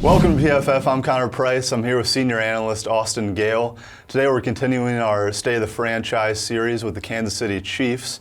Welcome to PFF. I'm Connor Price. I'm here with senior analyst Austin Gayle. Today we're continuing our State of the Franchise series with the Kansas City Chiefs.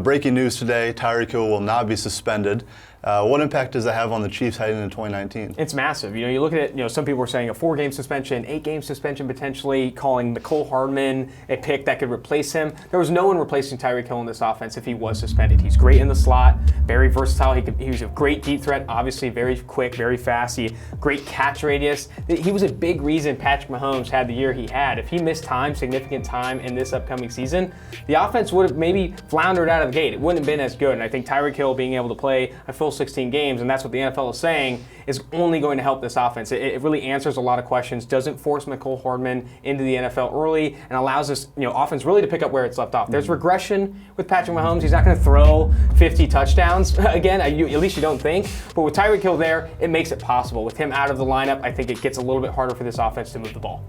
Breaking news today, Tyreek Hill will not be suspended. What impact does that have on the Chiefs heading into 2019? It's massive. You look at it, some people were saying a 4-game suspension, 8-game suspension potentially, calling Mecole Hardman a pick that could replace him. There was no one replacing Tyreek Hill in this offense if he was suspended. He's great in the slot, very versatile. He was a great deep threat, obviously very quick, very fast. Great catch radius. He was a big reason Patrick Mahomes had the year he had. If he missed time, significant time in this upcoming season, the offense would have maybe floundered out of the gate. It wouldn't have been as good. And I think Tyreek Hill being able to play a full 16 games, and that's what the NFL is saying, is only going to help this offense. It really answers a lot of questions, doesn't force Mecole Hardman into the NFL early, and allows this offense really to pick up where it's left off. There's regression with Patrick Mahomes. He's not going to throw 50 touchdowns again, at least you don't think. But with Tyreek Hill there, it makes it possible. With him out of the lineup, I think it gets a little bit harder for this offense to move the ball.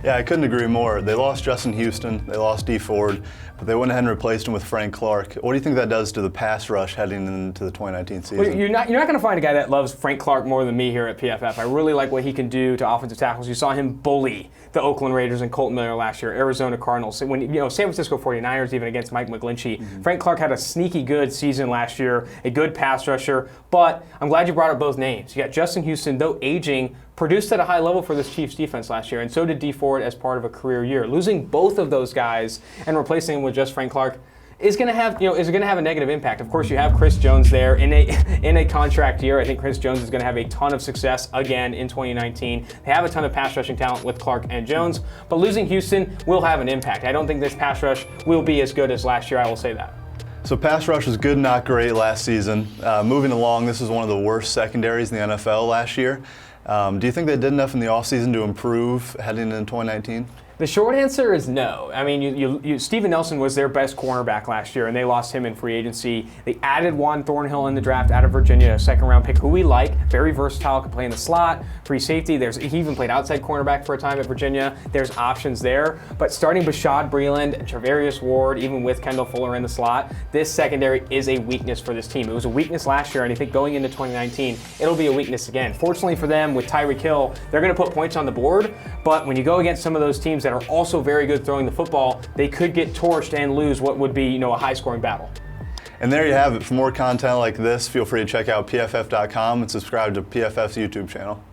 Yeah, I couldn't agree more. They lost Justin Houston, they lost Dee Ford, but they went ahead and replaced him with Frank Clark. What do you think that does to the pass rush heading into the 2019 season? Well, you're not going to find a guy that loves Frank Clark more than me here at PFF. I really like what he can do to offensive tackles. You saw him bully the Oakland Raiders and Colton Miller last year, Arizona Cardinals. When San Francisco 49ers, even against Mike McGlinchey. Frank Clark had a sneaky good season last year, a good pass rusher. But I'm glad you brought up both names. You got Justin Houston, though aging, produced at a high level for this Chiefs defense last year, and so did Dee Ford as part of a career year. Losing both of those guys and replacing them with just Frank Clark is going to have a negative impact. Of course, you have Chris Jones there in a contract year. I think Chris Jones is going to have a ton of success again in 2019. They have a ton of pass rushing talent with Clark and Jones, but losing Houston will have an impact. I don't think this pass rush will be as good as last year, I will say that. So pass rush was good, not great last season. Moving along, this is one of the worst secondaries in the NFL last year. Do you think they did enough in the offseason to improve heading into 2019? The short answer is no. I mean, Steven Nelson was their best cornerback last year, and they lost him in free agency. They added Juan Thornhill in the draft out of Virginia, a second-round pick who we like, very versatile, can play in the slot, free safety. He even played outside cornerback for a time at Virginia. There's options there. But starting Bashaud Breeland, Travarius Ward, even with Kendall Fuller in the slot, this secondary is a weakness for this team. It was a weakness last year, and I think going into 2019, it'll be a weakness again. Fortunately for them, with Tyreek Hill, they're going to put points on the board, but when you go against some of those teams that are also very good throwing the football, they could get torched and lose what would be, a high-scoring battle. And there you have it. For more content like this, feel free to check out pff.com and subscribe to PFF's YouTube channel.